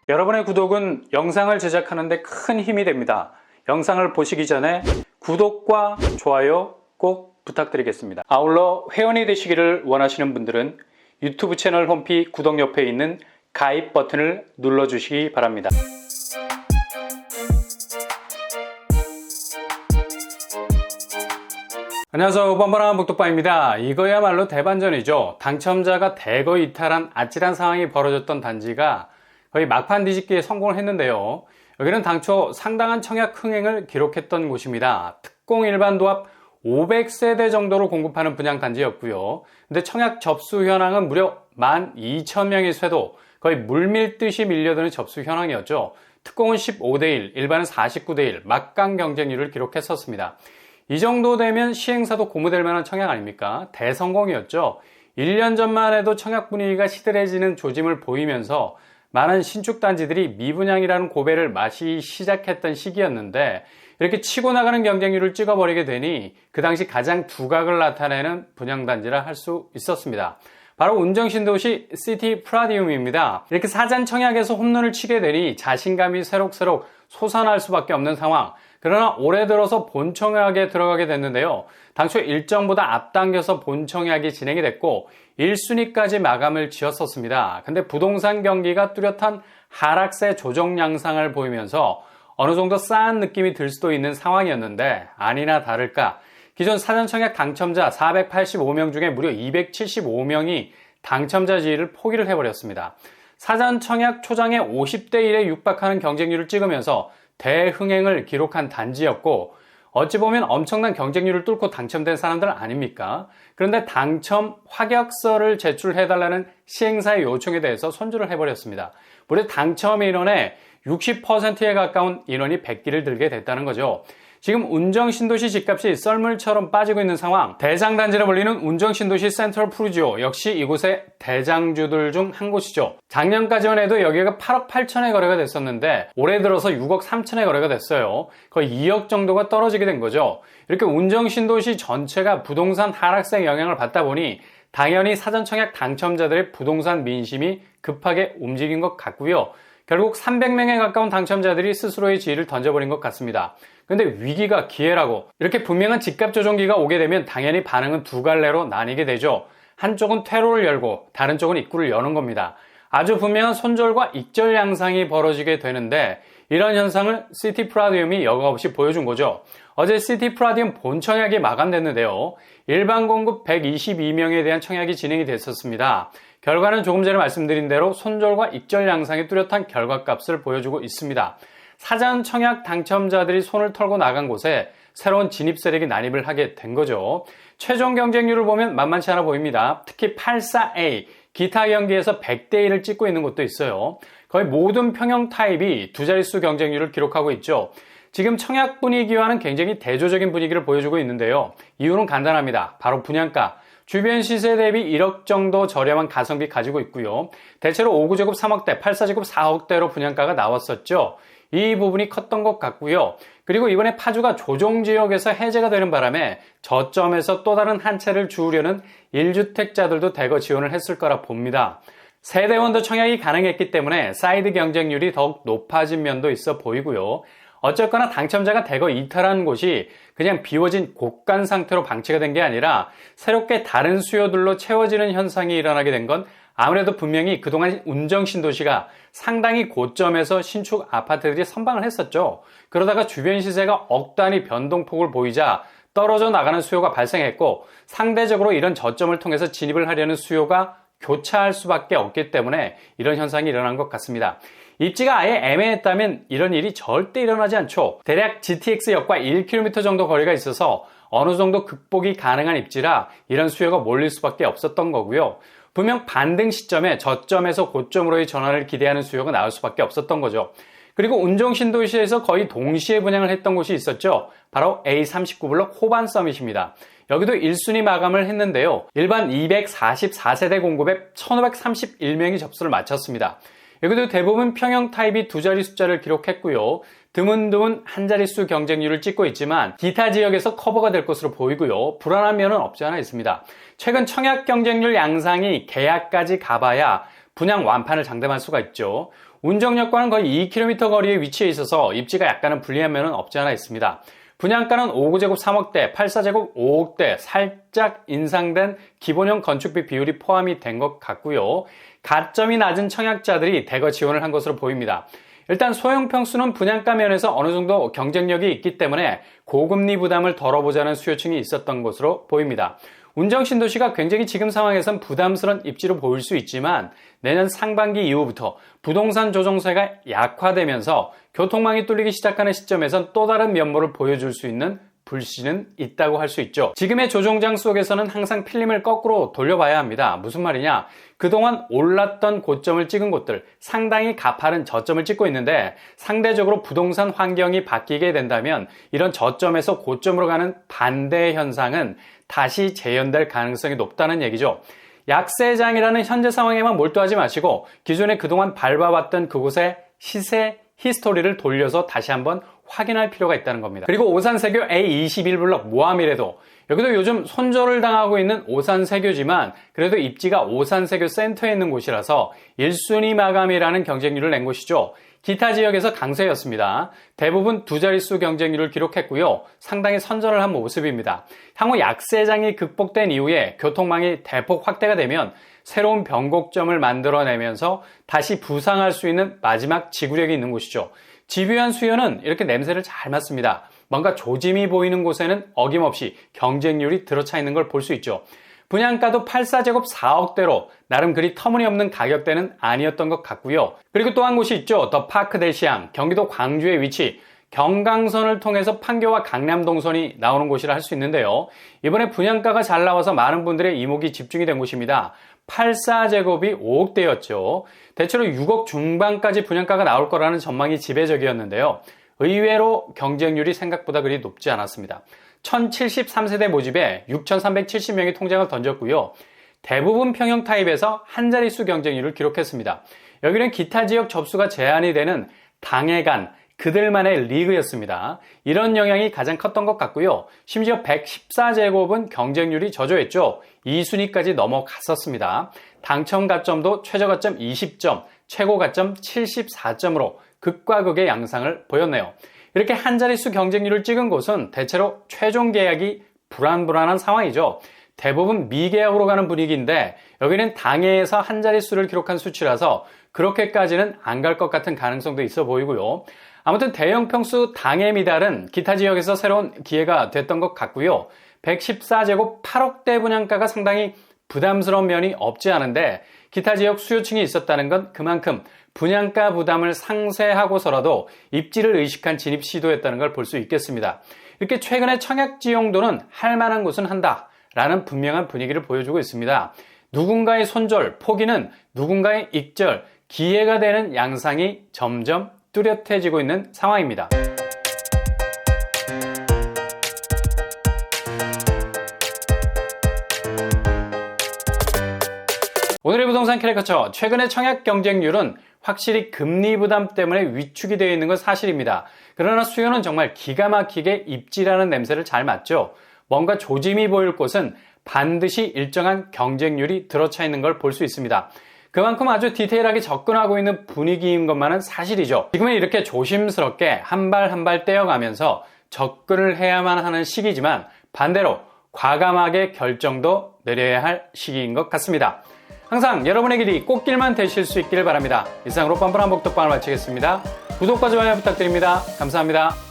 여러분의 구독은 영상을 제작하는 데 큰 힘이 됩니다. 영상을 보시기 전에 구독과 좋아요 꼭 부탁드리겠습니다. 아울러 회원이 되시기를 원하시는 분들은 유튜브 채널 홈피 구독 옆에 있는 가입 버튼을 눌러주시기 바랍니다. 안녕하세요, 뻔뻔한 복덕방입니다. 이거야말로 대반전이죠. 당첨자가 대거 이탈한 아찔한 상황이 벌어졌던 단지가 거의 막판 뒤집기에 성공을 했는데요. 여기는 당초 상당한 청약 흥행을 기록했던 곳입니다. 특공 일반 도합 500세대 정도로 공급하는 분양단지였고요. 근데 청약 접수 현황은 무려 12,000명이 쇄도 거의 물밀듯이 밀려드는 접수 현황이었죠. 특공은 15대1, 일반은 49대1, 막강 경쟁률을 기록했었습니다. 이 정도 되면 시행사도 고무될 만한 청약 아닙니까? 대성공이었죠. 1년 전만 해도 청약 분위기가 시들해지는 조짐을 보이면서 많은 신축단지들이 미분양이라는 고배를 마시기 시작했던 시기였는데 이렇게 치고 나가는 경쟁률을 찍어버리게 되니 그 당시 가장 두각을 나타내는 분양단지라 할 수 있었습니다. 바로 운정신도시 시티 프라디움입니다. 이렇게 사전 청약에서 홈런을 치게 되니 자신감이 새록새록 솟아날 수밖에 없는 상황. 그러나 올해 들어서 본청약에 들어가게 됐는데요. 당초 일정보다 앞당겨서 본청약이 진행이 됐고 1순위까지 마감을 지었었습니다. 근데 부동산 경기가 뚜렷한 하락세 조정 양상을 보이면서 어느 정도 싸한 느낌이 들 수도 있는 상황이었는데 아니나 다를까 기존 사전 청약 당첨자 485명 중에 무려 275명이 당첨자 지위를 포기를 해버렸습니다. 사전 청약 초장에 50대 1에 육박하는 경쟁률을 찍으면서 대흥행을 기록한 단지였고 어찌 보면 엄청난 경쟁률을 뚫고 당첨된 사람들 아닙니까? 그런데 당첨 확약서를 제출해달라는 시행사의 요청에 대해서 손절을 해버렸습니다. 무려 당첨 인원의 60%에 가까운 인원이 백기를 들게 됐다는 거죠. 지금 운정신도시 집값이 썰물처럼 빠지고 있는 상황, 대장단지라 불리는 운정신도시 센트럴 푸르지오 역시 이곳의 대장주들 중 한 곳이죠. 작년까지만 해도 여기가 8억 8천에 거래가 됐었는데 올해 들어서 6억 3천에 거래가 됐어요. 거의 2억 정도가 떨어지게 된 거죠. 이렇게 운정신도시 전체가 부동산 하락세 영향을 받다 보니 당연히 사전청약 당첨자들의 부동산 민심이 급하게 움직인 것 같고요. 결국 300명에 가까운 당첨자들이 스스로의 지위를 던져버린 것 같습니다. 근데 위기가 기회라고 이렇게 분명한 집값 조정기가 오게 되면 당연히 반응은 두 갈래로 나뉘게 되죠. 한쪽은 퇴로를 열고 다른 쪽은 입구를 여는 겁니다. 아주 분명한 손절과 익절 양상이 벌어지게 되는데 이런 현상을 시티 프라디움이 여과없이 보여준 거죠. 어제 시티 프라디움 본청약이 마감됐는데요. 일반 공급 122명에 대한 청약이 진행이 됐었습니다. 결과는 조금 전에 말씀드린 대로 손절과 익절 양상의 뚜렷한 결과값을 보여주고 있습니다. 사전 청약 당첨자들이 손을 털고 나간 곳에 새로운 진입 세력이 난입을 하게 된 거죠. 최종 경쟁률을 보면 만만치 않아 보입니다. 특히 84A, 기타 경기에서 100대 1을 찍고 있는 곳도 있어요. 거의 모든 평형 타입이 두 자릿수 경쟁률을 기록하고 있죠. 지금 청약 분위기와는 굉장히 대조적인 분위기를 보여주고 있는데요. 이유는 간단합니다. 바로 분양가. 주변 시세 대비 1억 정도 저렴한 가성비 가지고 있고요. 대체로 5구제곱 3억대, 8사제곱 4억대로 분양가가 나왔었죠. 이 부분이 컸던 것 같고요. 그리고 이번에 파주가 조정지역에서 해제가 되는 바람에 저점에서 또 다른 한 채를 주우려는 1주택자들도 대거 지원을 했을 거라 봅니다. 세대원도 청약이 가능했기 때문에 사이드 경쟁률이 더욱 높아진 면도 있어 보이고요. 어쨌거나 당첨자가 대거 이탈한 곳이 그냥 비워진 곡간 상태로 방치가 된 게 아니라 새롭게 다른 수요들로 채워지는 현상이 일어나게 된 건 아무래도 분명히 그동안 운정신도시가 상당히 고점에서 신축 아파트들이 선방을 했었죠. 그러다가 주변 시세가 억 단위 변동폭을 보이자 떨어져 나가는 수요가 발생했고 상대적으로 이런 저점을 통해서 진입을 하려는 수요가 교차할 수밖에 없기 때문에 이런 현상이 일어난 것 같습니다. 입지가 아예 애매했다면 이런 일이 절대 일어나지 않죠. 대략 GTX역과 1km 정도 거리가 있어서 어느 정도 극복이 가능한 입지라 이런 수요가 몰릴 수밖에 없었던 거고요. 분명 반등 시점에 저점에서 고점으로의 전환을 기대하는 수요가 나올 수밖에 없었던 거죠. 그리고 운정신도시에서 거의 동시에 분양을 했던 곳이 있었죠. 바로 A39블록 호반 서밋입니다. 여기도 1순위 마감을 했는데요. 일반 244세대 공급에 1531명이 접수를 마쳤습니다. 여기도 대부분 평형 타입이 두 자리 숫자를 기록했고요. 드문드문 한 자릿수 경쟁률을 찍고 있지만 기타 지역에서 커버가 될 것으로 보이고요. 불안한 면은 없지 않아 있습니다. 최근 청약 경쟁률 양상이 계약까지 가봐야 분양 완판을 장담할 수가 있죠. 운정역과는 거의 2km 거리에 위치해 있어서 입지가 약간은 불리한 면은 없지 않아 있습니다. 분양가는 5구제곱 3억대, 8사제곱 5억대 살짝 인상된 기본형 건축비 비율이 포함이 된 것 같고요. 가점이 낮은 청약자들이 대거 지원을 한 것으로 보입니다. 일단 소형 평수는 분양가 면에서 어느 정도 경쟁력이 있기 때문에 고금리 부담을 덜어보자는 수요층이 있었던 것으로 보입니다. 운정신도시가 굉장히 지금 상황에선 부담스러운 입지로 보일 수 있지만 내년 상반기 이후부터 부동산 조정세가 약화되면서 교통망이 뚫리기 시작하는 시점에선 또 다른 면모를 보여줄 수 있는 불씨는 있다고 할 수 있죠. 지금의 조정장 속에서는 항상 필름을 거꾸로 돌려봐야 합니다. 무슨 말이냐? 그동안 올랐던 고점을 찍은 곳들 상당히 가파른 저점을 찍고 있는데 상대적으로 부동산 환경이 바뀌게 된다면 이런 저점에서 고점으로 가는 반대 현상은 다시 재현될 가능성이 높다는 얘기죠. 약세장이라는 현재 상황에만 몰두하지 마시고 기존에 그동안 밟아왔던 그곳의 시세 히스토리를 돌려서 다시 한번 확인할 필요가 있다는 겁니다. 그리고 오산세교 A21블럭 모함이래도 여기도 요즘 손절을 당하고 있는 오산세교지만 그래도 입지가 오산세교 센터에 있는 곳이라서 1순위 마감이라는 경쟁률을 낸 곳이죠. 기타 지역에서 강세였습니다. 대부분 두 자릿수 경쟁률을 기록했고요. 상당히 선전을 한 모습입니다. 향후 약세장이 극복된 이후에 교통망이 대폭 확대가 되면 새로운 변곡점을 만들어내면서 다시 부상할 수 있는 마지막 지구력이 있는 곳이죠. 집요한 수요는 이렇게 냄새를 잘 맡습니다. 뭔가 조짐이 보이는 곳에는 어김없이 경쟁률이 들어차 있는 걸 볼 수 있죠. 분양가도 8사제곱 4억대로 나름 그리 터무니없는 가격대는 아니었던 것 같고요. 그리고 또 한 곳이 있죠. 더 파크 대시양, 경기도 광주에 위치, 경강선을 통해서 판교와 강남동선이 나오는 곳이라 할 수 있는데요. 이번에 분양가가 잘 나와서 많은 분들의 이목이 집중이 된 곳입니다. 8사제곱이 5억대였죠. 대체로 6억 중반까지 분양가가 나올 거라는 전망이 지배적이었는데요. 의외로 경쟁률이 생각보다 그리 높지 않았습니다. 1073세대 모집에 6370명이 통장을 던졌고요. 대부분 평형 타입에서 한 자릿수 경쟁률을 기록했습니다. 여기는 기타 지역 접수가 제한이 되는 당해간 그들만의 리그였습니다. 이런 영향이 가장 컸던 것 같고요. 심지어 114제곱은 경쟁률이 저조했죠. 2순위까지 넘어갔었습니다. 당첨 가점도 최저 가점 20점, 최고 가점 74점으로 극과 극의 양상을 보였네요. 이렇게 한 자릿수 경쟁률을 찍은 곳은 대체로 최종 계약이 불안불안한 상황이죠. 대부분 미계약으로 가는 분위기인데 여기는 당해에서 한 자릿수를 기록한 수치라서 그렇게까지는 안 갈 것 같은 가능성도 있어 보이고요. 아무튼 대형 평수 당해 미달은 기타 지역에서 새로운 기회가 됐던 것 같고요. 114제곱 8억대 분양가가 상당히 부담스러운 면이 없지 않은데 기타 지역 수요층이 있었다는 건 그만큼 분양가 부담을 상쇄하고서라도 입지를 의식한 진입 시도였다는 걸 볼 수 있겠습니다. 이렇게 최근에 청약 지용도는 할 만한 곳은 한다 라는 분명한 분위기를 보여주고 있습니다. 누군가의 손절, 포기는 누군가의 익절, 기회가 되는 양상이 점점 뚜렷해지고 있는 상황입니다. 오늘의 부동산 캐릭터처, 최근의 청약 경쟁률은 확실히 금리 부담 때문에 위축이 되어 있는 건 사실입니다. 그러나 수요는 정말 기가 막히게 입지라는 냄새를 잘 맡죠. 뭔가 조짐이 보일 곳은 반드시 일정한 경쟁률이 들어차 있는 걸 볼 수 있습니다. 그만큼 아주 디테일하게 접근하고 있는 분위기인 것만은 사실이죠. 지금은 이렇게 조심스럽게 한 발 한 발 떼어가면서 접근을 해야만 하는 시기지만 반대로 과감하게 결정도 내려야 할 시기인 것 같습니다. 항상 여러분의 길이 꽃길만 되실 수 있기를 바랍니다. 이상으로 뻔뻔한 복덕방을 마치겠습니다. 구독과 좋아요 부탁드립니다. 감사합니다.